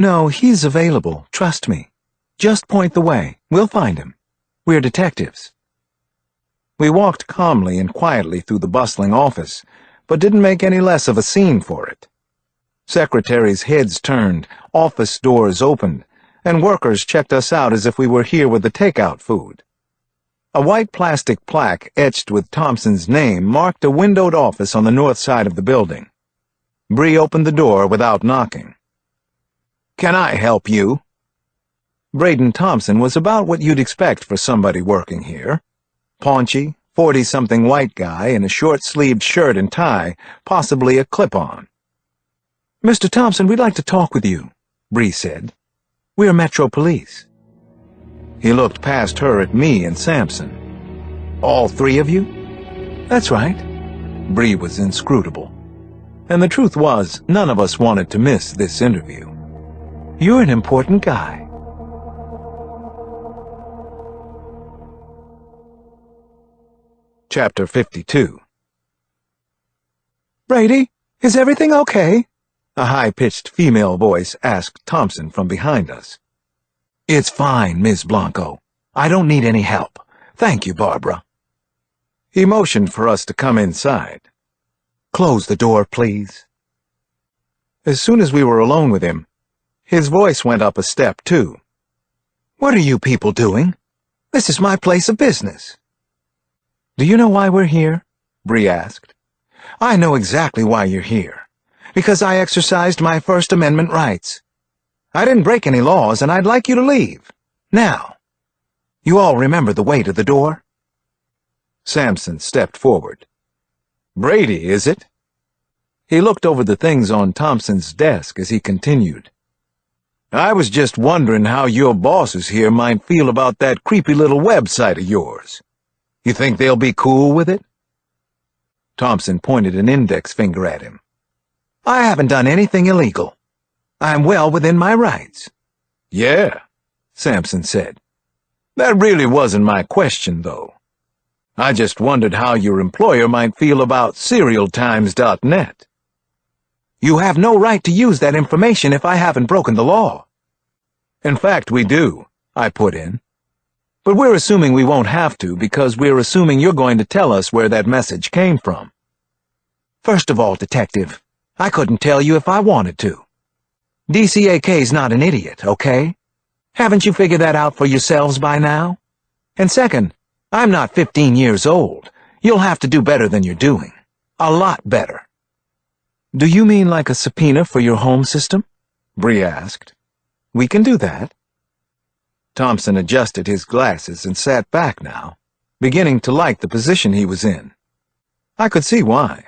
No, he's available, trust me. Just point the way. We'll find him. We're detectives. We walked calmly and quietly through the bustling office, but didn't make any less of a scene for it. Secretaries' heads turned, office doors opened, and workers checked us out as if we were here with the takeout food. A white plastic plaque etched with Thompson's name marked a windowed office on the north side of the building. Bree opened the door without knocking. "Can I help you?" Braden Thompson was about what you'd expect for somebody working here. Paunchy, 40-something white guy in a short-sleeved shirt and tie, possibly a clip-on. "Mr. Thompson, we'd like to talk with you," Bree said. "We're Metro Police." He looked past her at me and Sampson. "All three of you?" "That's right." Bree was inscrutable. And the truth was, none of us wanted to miss this interview. "You're an important guy." Chapter 52. "Brady, is everything okay?" a high-pitched female voice asked Thompson from behind us. "It's fine, Ms. Blanco. I don't need any help. Thank you, Barbara." He motioned for us to come inside. "Close the door, please." As soon as we were alone with him, his voice went up a step, too. "What are you people doing? This is my place of business." "Do you know why we're here?" Bree asked. "I know exactly why you're here. Because I exercised my First Amendment rights. I didn't break any laws, and I'd like you to leave. Now. You all remember the way to the door?" Sampson stepped forward. "Brady, is it?" He looked over the things on Thompson's desk as he continued. "I was just wondering how your bosses here might feel about that creepy little website of yours. You think they'll be cool with it?" Thompson pointed an index finger at him. "I haven't done anything illegal. I'm well within my rights." "Yeah," Sampson said. "That really wasn't my question, though. I just wondered how your employer might feel about SerialTimes.net. You have no right to use that information if I haven't broken the law." "In fact, we do," I put in. "But we're assuming we won't have to because we're assuming you're going to tell us where that message came from." "First of all, Detective, I couldn't tell you if I wanted to. DCAK's not an idiot, okay? Haven't you figured that out for yourselves by now? And second, I'm not 15 years old. You'll have to do better than you're doing. A lot better." "Do you mean like a subpoena for your home system?" Bree asked. "We can do that." Thompson adjusted his glasses and sat back now, beginning to like the position he was in. I could see why.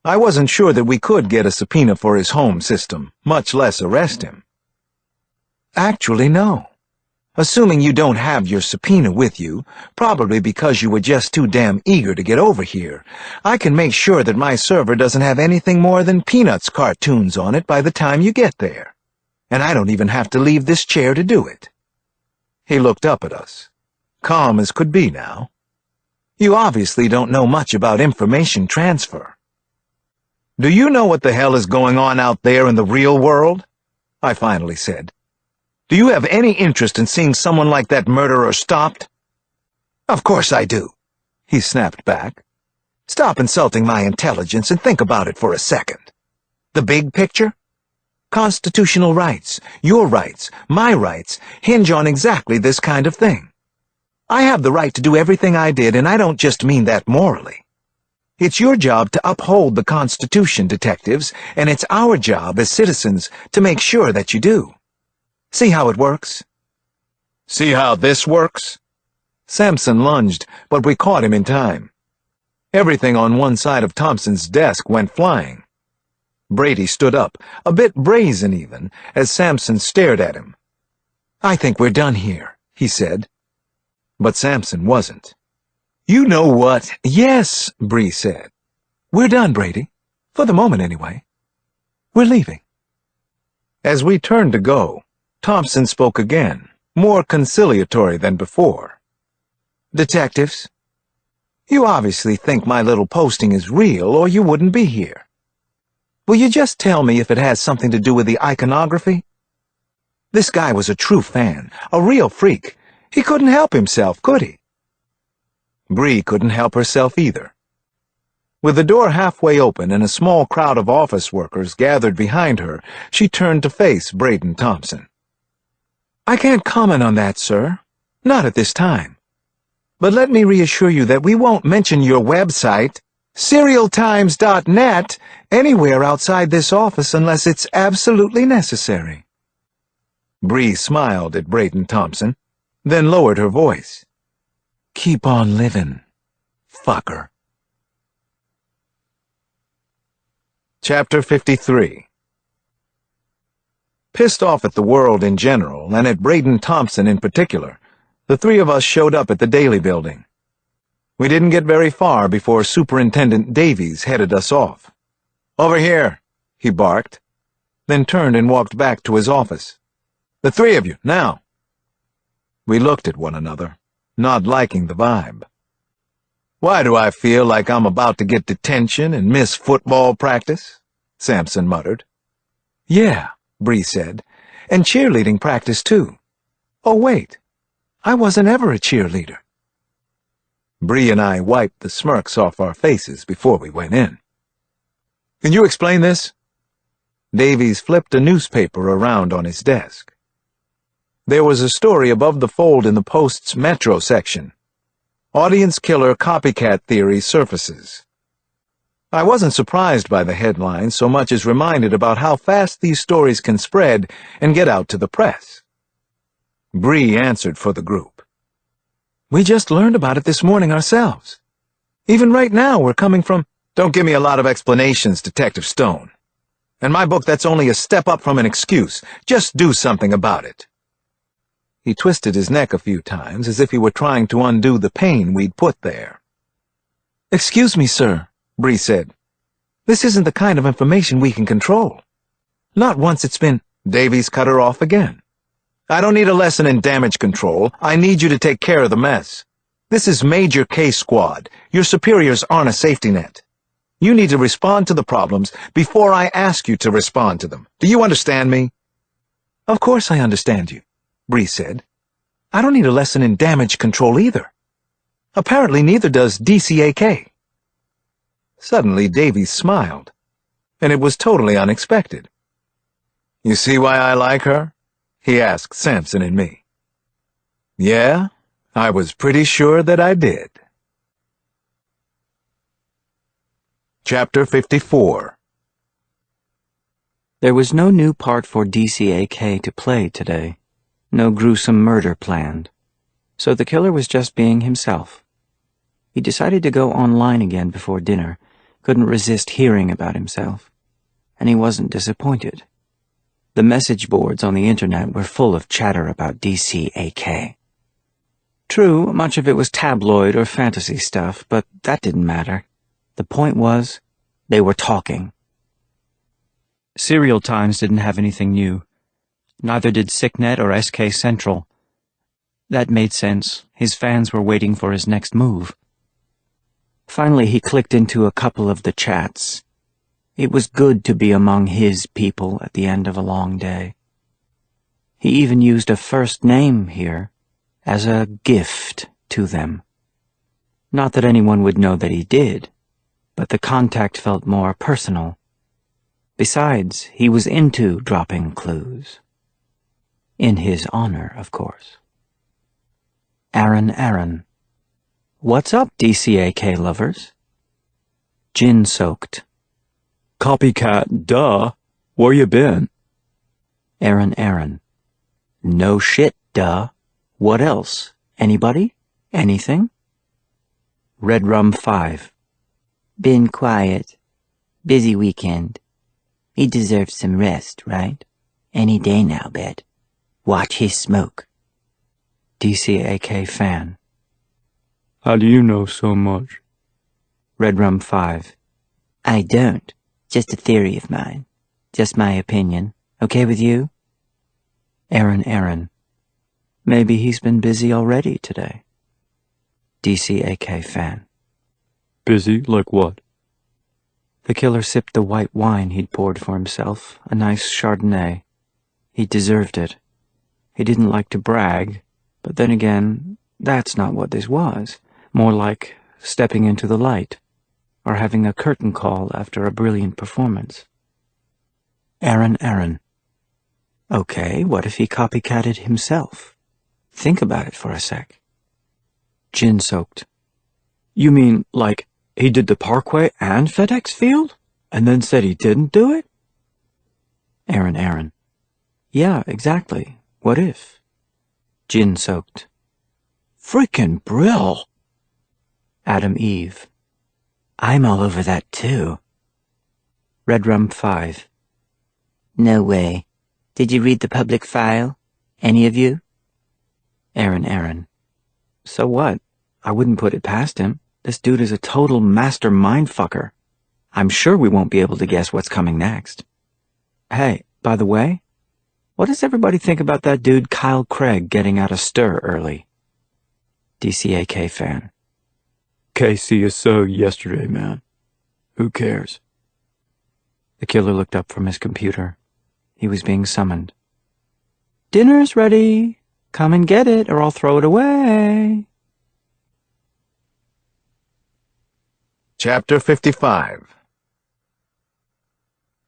I wasn't sure that we could get a subpoena for his home system, much less arrest him. "Actually, no. Assuming you don't have your subpoena with you, probably because you were just too damn eager to get over here, I can make sure that my server doesn't have anything more than Peanuts cartoons on it by the time you get there. And I don't even have to leave this chair to do it." He looked up at us, calm as could be now. "You obviously don't know much about information transfer." "Do you know what the hell is going on out there in the real world?" I finally said. "Do you have any interest in seeing someone like that murderer stopped?" "Of course I do," he snapped back. "Stop insulting my intelligence and think about it for a second. The big picture? Constitutional rights, your rights, my rights, hinge on exactly this kind of thing. I have the right to do everything I did, and I don't just mean that morally. It's your job to uphold the Constitution, detectives, and it's our job as citizens to make sure that you do. See how it works?" "See how this works?" Sampson lunged, but we caught him in time. Everything on one side of Thompson's desk went flying. Brady stood up, a bit brazen even, as Sampson stared at him. "I think we're done here," he said. But Sampson wasn't. "You know what?" "Yes," Bree said. "We're done, Brady. For the moment, anyway. We're leaving." As we turned to go, Thompson spoke again, more conciliatory than before. "Detectives, you obviously think my little posting is real, or you wouldn't be here. Will you just tell me if it has something to do with the iconography? This guy was a true fan, a real freak. He couldn't help himself, could he? Bree couldn't help herself either. With the door halfway open and a small crowd of office workers gathered behind her, she turned to face Braden Thompson. "I can't comment on that, sir. Not at this time. But let me reassure you that we won't mention your website, serialtimes.net, anywhere outside this office unless it's absolutely necessary." Bree smiled at Braden Thompson, then lowered her voice. "Keep on living, fucker." Chapter 53. Pissed off at the world in general, and at Braden Thompson in particular, the three of us showed up at the Daily Building. We didn't get very far before Superintendent Davies headed us off. "Over here," he barked, then turned and walked back to his office. "The three of you, now." We looked at one another, not liking the vibe. "Why do I feel like I'm about to get detention and miss football practice?" Sampson muttered. "Yeah," Bree said, "and cheerleading practice too. Oh, wait, I wasn't ever a cheerleader." Bree and I wiped the smirks off our faces before we went in. "Can you explain this?" Davies flipped a newspaper around on his desk. There was a story above the fold in the Post's Metro section. "Audience killer copycat theory surfaces." I wasn't surprised by the headline so much as reminded about how fast these stories can spread and get out to the press. Bree answered for the group. "We just learned about it this morning ourselves. Even right now we're coming from—" "Don't give me a lot of explanations, Detective Stone. In my book, that's only a step up from an excuse. Just do something about it." He twisted his neck a few times as if he were trying to undo the pain we'd put there. "Excuse me, sir," Bree said. "This isn't the kind of information we can control. Not once it's been—" Davies cut her off again. "I don't need a lesson in damage control. I need you to take care of the mess. This is Major Case Squad. Your superiors aren't a safety net. You need to respond to the problems before I ask you to respond to them. Do you understand me?" "Of course I understand you," Bree said. "I don't need a lesson in damage control either. Apparently neither does DCAK." Suddenly Davies smiled, and it was totally unexpected. "You see why I like her?" he asked Sampson and me. Yeah, I was pretty sure that I did. Chapter 54. There was no new part for DCAK to play today. No gruesome murder planned. So the killer was just being himself. He decided to go online again before dinner, couldn't resist hearing about himself. And he wasn't disappointed. The message boards on the internet were full of chatter about DCAK. True, much of it was tabloid or fantasy stuff, but that didn't matter. The point was, they were talking. Serial Times didn't have anything new. Neither did SickNet or SK Central. That made sense. His fans were waiting for his next move. Finally, he clicked into a couple of the chats. It was good to be among his people at the end of a long day. He even used a first name here, as a gift to them. Not that anyone would know that he did, but the contact felt more personal. Besides, he was into dropping clues. In his honor, of course. Aaron. What's up, DCAK lovers? Gin-soaked. Copycat, duh. Where you been? Aaron. No shit, duh. What else? Anybody? Anything? Red Rum 5. Been quiet. Busy weekend. He deserves some rest, right? Any day now, bet. Watch his smoke. DCAK fan. How do you know so much? Red Rum 5. I don't. Just a theory of mine. Just my opinion. Okay with you? Aaron. Maybe he's been busy already today. DCAK fan. Busy? Like what? The killer sipped the white wine he'd poured for himself, a nice Chardonnay. He deserved it. He didn't like to brag, but then again, that's not what this was. More like stepping into the light, or having a curtain call after a brilliant performance. Aaron. Okay, what if he copycatted himself? Think about it for a sec. Gin-soaked. You mean, like, he did the Parkway and FedEx Field? And then said he didn't do it? Aaron. Yeah, exactly. What if? Gin-soaked. Frickin' Brill! Adam Eve. I'm all over that too. Red Rum 5. No way. Did you read the public file? Any of you? Aaron. So what? I wouldn't put it past him. This dude is a total master mindfucker. I'm sure we won't be able to guess what's coming next. Hey, by the way, what does everybody think about that dude Kyle Craig getting out of stir early? DCAK fan. KCSO yesterday, man. Who cares? The killer looked up from his computer. He was being summoned. Dinner's ready. Come and get it, or I'll throw it away. Chapter 55.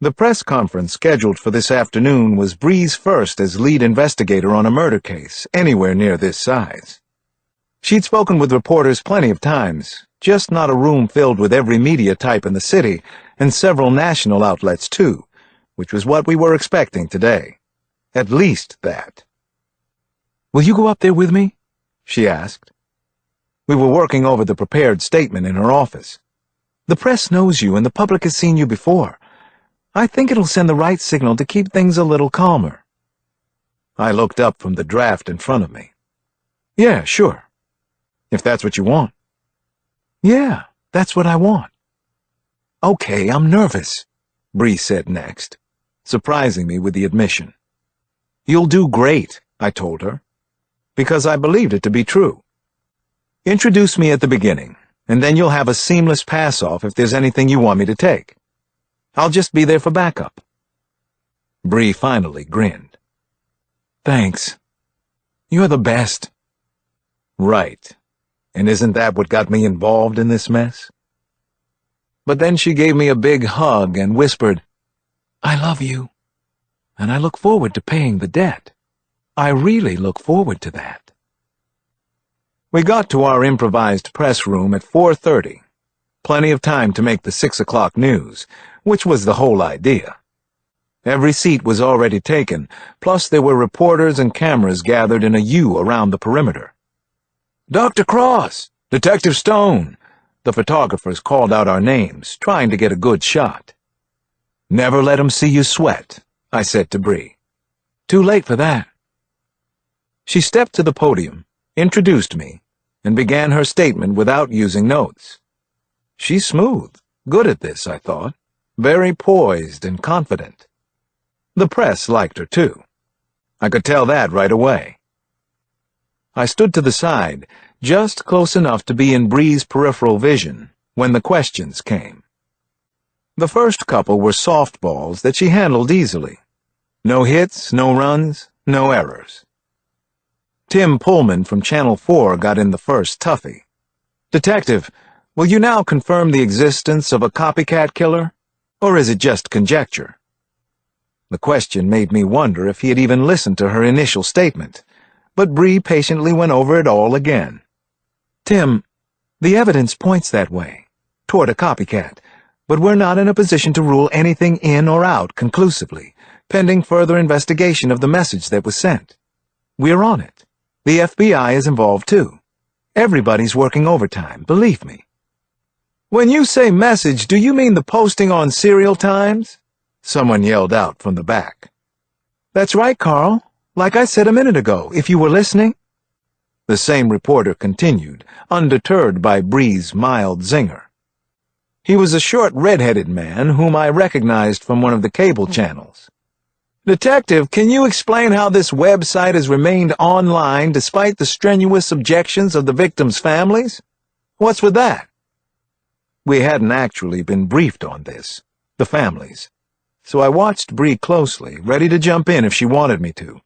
The press conference scheduled for this afternoon was Bree's first as lead investigator on a murder case anywhere near this size. She'd spoken with reporters plenty of times, just not a room filled with every media type in the city, and several national outlets too, which was what we were expecting today. At least that. "Will you go up there with me?" she asked. We were working over the prepared statement in her office. "The press knows you and the public has seen you before. I think it'll send the right signal to keep things a little calmer." I looked up from the draft in front of me. "Yeah, sure. If that's what you want." "Yeah, that's what I want." "Okay, I'm nervous," Bree said next, surprising me with the admission. "You'll do great," I told her, because I believed it to be true. "Introduce me at the beginning, and then you'll have a seamless pass-off if there's anything you want me to take. I'll just be there for backup." Bree finally grinned. "Thanks. You're the best." "Right. And isn't that what got me involved in this mess?" But then she gave me a big hug and whispered, "I love you, and I look forward to paying the debt. I really look forward to that." We got to our improvised press room at 4:30. Plenty of time to make the 6 o'clock news, which was the whole idea. Every seat was already taken, plus there were reporters and cameras gathered in a U around the perimeter. "Dr. Cross! Detective Stone!" The photographers called out our names, trying to get a good shot. "Never let 'em see you sweat," I said to Bree. "Too late for that." She stepped to the podium, introduced me, and began her statement without using notes. She's smooth, good at this, I thought, very poised and confident. The press liked her, too. I could tell that right away. I stood to the side, just close enough to be in Bree's peripheral vision, when the questions came. The first couple were softballs that she handled easily. No hits, no runs, no errors. Tim Pullman from Channel 4 got in the first toughie. "Detective, will you now confirm the existence of a copycat killer, or is it just conjecture?" The question made me wonder if he had even listened to her initial statement, but Bree patiently went over it all again. "Tim, the evidence points that way, toward a copycat, but we're not in a position to rule anything in or out conclusively, pending further investigation of the message that was sent. We're on it. The FBI is involved too. Everybody's working overtime, believe me." "When you say message, do you mean the posting on Serial Times?" someone yelled out from the back. "That's right, Carl. Like I said a minute ago, if you were listening." The same reporter continued, undeterred by Bree's mild zinger. He was a short, red-headed man whom I recognized from one of the cable channels. "Detective, can you explain how this website has remained online despite the strenuous objections of the victims' families? What's with that?" We hadn't actually been briefed on this, the families, so I watched Bree closely, ready to jump in if she wanted me to.